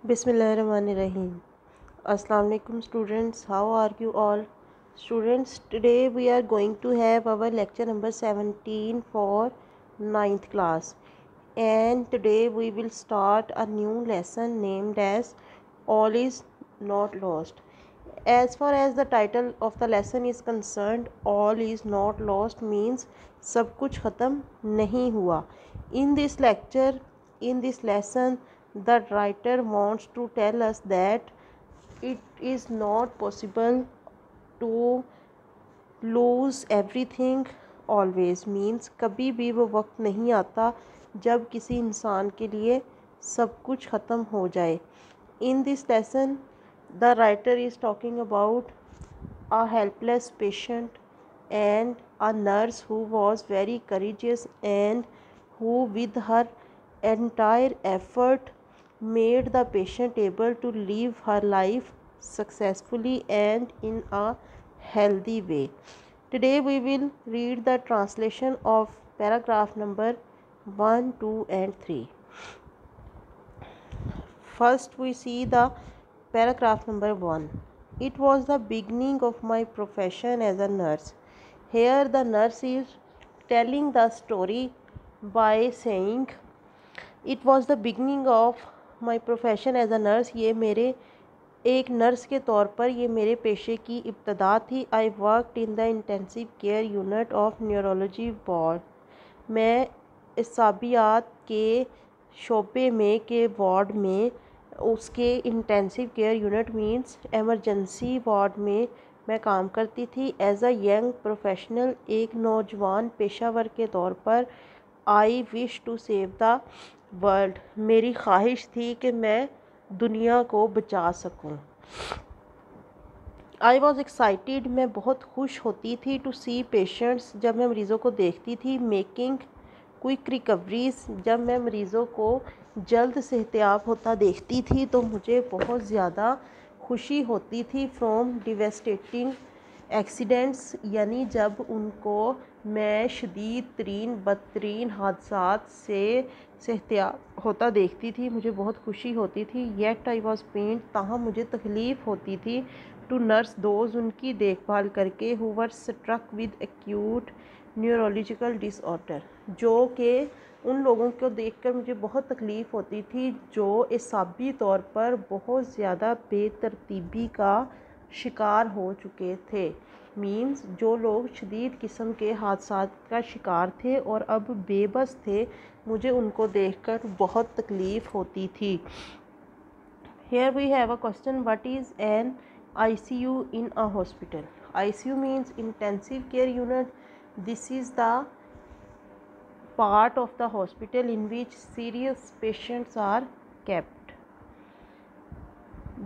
Bismillahirrahmanirrahim. Assalamu alaikum students. How are you all? Students, today we are going to have our lecture number 17 for ninth class. And today we will start a new lesson named as All is Not Lost. As far as the title of the lesson is concerned, all is not lost means सब कुछ ख़त्म नहीं हुआ. In this lecture, in this lesson, the writer wants to tell us that it is not possible to lose everything always. means कभी भी वो वक्त नहीं आता जब किसी इंसान के लिए सब कुछ ख़त्म हो जाए. In this lesson, the writer is talking about a helpless patient and a nurse who was very courageous and who with her entire effort made the patient able to live her life successfully and in a healthy way. Today we will read the translation of paragraph number 1, 2 and 3. First we see the paragraph number 1. It was the beginning of my profession as a nurse. Here the nurse is telling the story by saying it was the beginning of my profession as a nurse. ये मेरे एक nurse के तौर पर ये मेरे पेशे की इब्तदा थी. I worked in the intensive care unit of neurology ward. मैं इसाबियात के शोबे में के वार्ड में उसके intensive care unit means emergency ward में मैं काम करती थी. एज अ यंग प्रोफेशनल, एक नौजवान पेशावर के तौर पर, I wish to save the world. मेरी ख्वाहिश थी कि मैं दुनिया को बचा सकूं. आई वॉज एक्साइटेड, मैं बहुत खुश होती थी. टू सी पेशेंट्स, जब मैं मरीज़ों को देखती थी. मेकिंग क्विक रिकवरीज, जब मैं मरीज़ों को जल्द सेहतियाब होता देखती थी तो मुझे बहुत ज़्यादा खुशी होती थी. फ्रॉम डिवेस्टेटिंग एक्सीडेंट्स, यानी जब उनको मैं शदीद तरीन बदतरीन हादसात से सेहतियाब होता देखती थी मुझे बहुत खुशी होती थी. येट आई वॉज पेंट, ताहम मुझे तकलीफ़ होती थी. टू नर्स दोज, उनकी देखभाल करके. Who were struck with acute neurological disorder, जो कि उन लोगों को देखकर मुझे बहुत तकलीफ़ होती थी जो एसाबी तौर पर बहुत ज़्यादा बेतरतीबी का शिकार हो चुके थे. मींस जो लोग शदीद किस्म के हादसात का शिकार थे और अब बेबस थे, मुझे उनको देखकर बहुत तकलीफ़ होती थी. Here we have a question. What is an ICU in a hospital? ICU means intensive care unit. This is the part of the hospital in which serious patients are kept.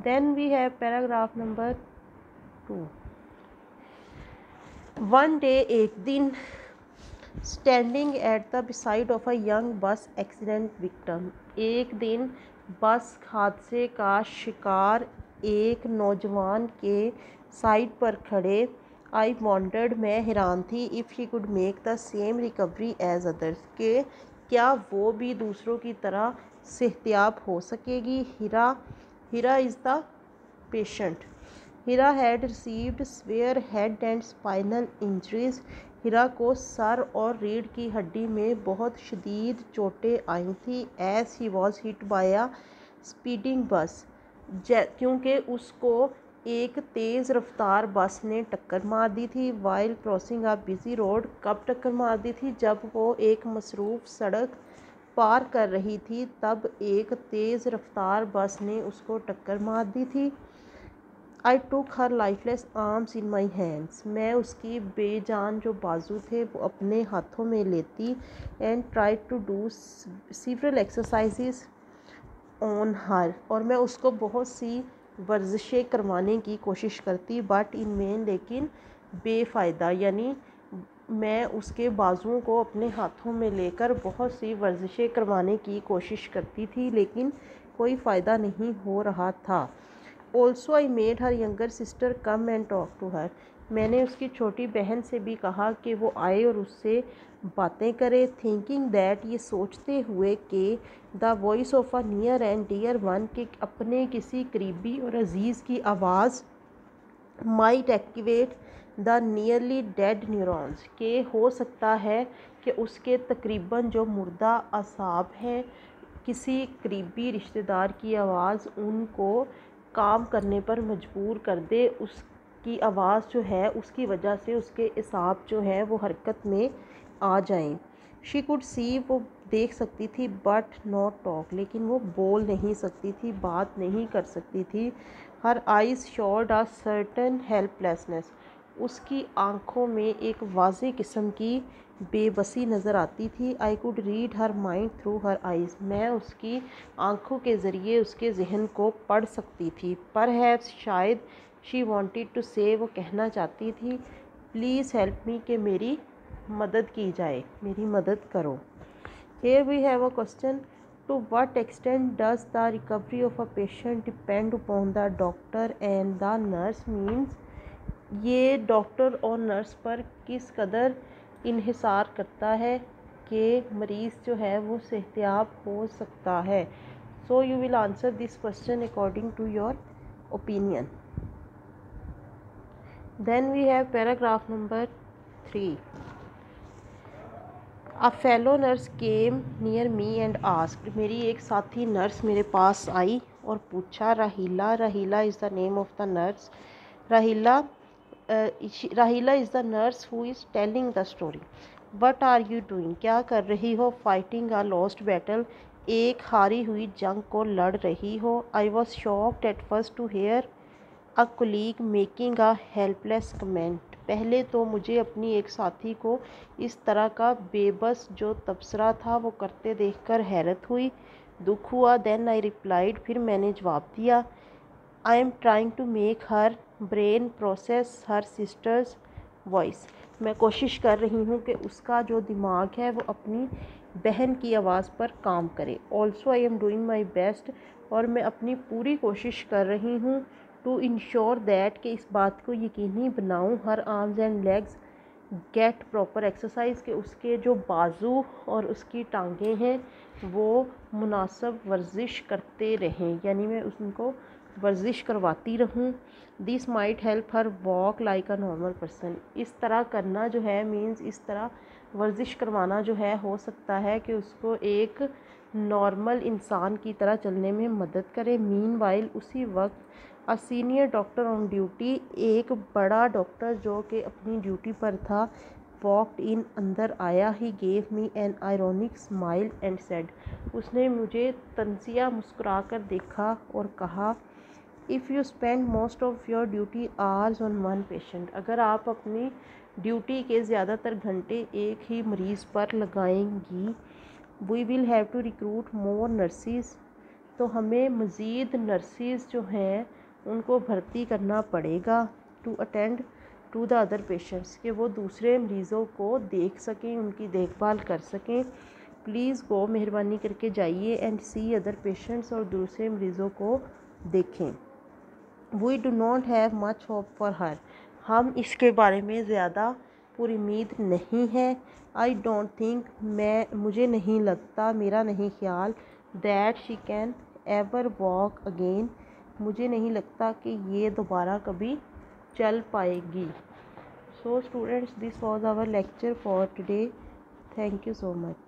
Then we have paragraph number 2. One day, एक दिन, standing at the beside of a young bus accident victim. एक दिन बस हादसे का शिकार एक नौजवान के साइड पर खड़े. आई वॉन्डर्ड, मैं हैरान थी. If she could make the same recovery as others, के क्या वो भी दूसरों की तरह सेहतियाब हो सकेगी. Hira is the patient. Hira had received severe head and spinal injuries. Hira को सर और रीढ़ की हड्डी में बहुत शदीद चोटें आई थी. As he was hit by a speeding bus, क्योंकि उसको एक तेज़ रफ्तार बस ने टक्कर मार दी थी. While crossing a busy road, कब टक्कर मार दी थी, जब वो एक मसरूफ़ सड़क पार कर रही थी, तब एक तेज़ रफ्तार बस ने उसको टक्कर मार दी थी. I took her lifeless arms in my hands, मैं उसकी बेजान जो बाजू थे वो अपने हाथों में लेती. And try to do several exercises on her, और मैं उसको बहुत सी वर्जिशें करवाने की कोशिश करती. बट इन वेन, लेकिन बेफ़ायदा. यानी मैं उसके बाजुओं को अपने हाथों में लेकर बहुत सी वर्जिशें करवाने की कोशिश करती थी, लेकिन कोई फ़ायदा नहीं हो रहा था. Also I made her younger sister come and talk to her, मैंने उसकी छोटी बहन से भी कहा कि वो आए और उससे बातें करे। थिंकिंग दैट, ये सोचते हुए कि the voice of a near and dear one, के अपने किसी करीबी और अजीज़ की आवाज़ might activate the nearly dead neurons, के हो सकता है कि उसके तकरीबन जो मुर्दा असाब हैं, किसी करीबी रिश्तेदार की आवाज़ उनको काम करने पर मजबूर कर दे। उसकी आवाज़ जो है उसकी वजह से उसके असाब जो है वो हरकत में आ जाएं। शी कुड सी, वो देख सकती थी, बट नॉट टॉक, लेकिन वो बोल नहीं सकती थी, बात नहीं कर सकती थी। हर eyes showed a certain helplessness, उसकी आंखों में एक वाज़ेह किस्म की बेबसी नज़र आती थी। I could read her mind through her eyes, मैं उसकी आंखों के ज़रिए उसके जहन को पढ़ सकती थी। पर शायद शी वांटेड टू से, वो कहना चाहती थी, प्लीज़ हेल्प मी, कि मेरी मदद की जाए, मेरी मदद करो। Here we have a question: to what extent does the recovery of a patient depend upon the doctor and the nurse? Means ये डॉक्टर और नर्स पर किस कदर इन्हिसार करता है कि मरीज़ जो है वो सेहतियाब हो सकता है। So you will answer this question according to your opinion. Then we have paragraph number 3। A fellow nurse came near me and asked, मेरी एक साथी नर्स मेरे पास आई और पूछा, Raheela, Raheela is the name of the nurse, Raheela Raheela is the nurse who is telling the story. What are you doing, क्या कर रही हो। फाइटिंग अ लॉस्ट बैटल, एक हारी हुई जंग को लड़ रही हो। I was shocked at first to hear a colleague making a helpless comment, पहले तो मुझे अपनी एक साथी को इस तरह का बेबस जो तबसरा था वो करते देखकर हैरत हुई, दुख हुआ। देन आई रिप्लाइड, फिर मैंने जवाब दिया, I am trying to make her brain process her sister's voice, मैं कोशिश कर रही हूँ कि उसका जो दिमाग है वो अपनी बहन की आवाज़ पर काम करे। Also I am doing my best, और मैं अपनी पूरी कोशिश कर रही हूँ टू इंश्योर दैट, कि इस बात को यकीनी बनाऊँ, her arms and legs get proper exercise, के उसके जो बाजू और उसकी टांगें हैं वो मुनासिब वर्जिश करते रहें, यानी मैं उनको वर्जिश करवाती रहूं। This might help her walk like a normal person, इस तरह करना जो है मीन्स इस तरह वर्जिश करवाना जो है हो सकता है कि उसको एक नॉर्मल इंसान की तरह चलने में मदद करे। मीन वाइल, उसी वक्त a senior doctor on duty, एक बड़ा डॉक्टर जो कि अपनी ड्यूटी पर था, वॉक्ड इन, अंदर आया। He gave me an ironic smile and said, उसने मुझे तंजिया मुस्कुरा कर देखा और कहा, if you spend most of your duty hours on one patient, अगर आप अपनी ड्यूटी के ज़्यादातर घंटे एक ही मरीज़ पर लगाएंगी, we will have to recruit more nurses, तो हमें मज़ीद नर्सिस जो हैं उनको भर्ती करना पड़ेगा। To attend to the other patients, कि वो दूसरे मरीज़ों को देख सकें, उनकी देखभाल कर सकें। प्लीज़ गो, मेहरबानी करके जाइए, एंड सी अदर पेशेंट्स, और दूसरे मरीज़ों को देखें। We do not have much hope for her, हम इसके बारे में ज़्यादा पुरुमीद नहीं है। आई डोंट थिंक, मुझे नहीं लगता, मेरा नहीं ख्याल, that she can ever walk again, मुझे नहीं लगता कि ये दोबारा कभी चल पाएगी। So students, this was our lecture for today. Thank you so much.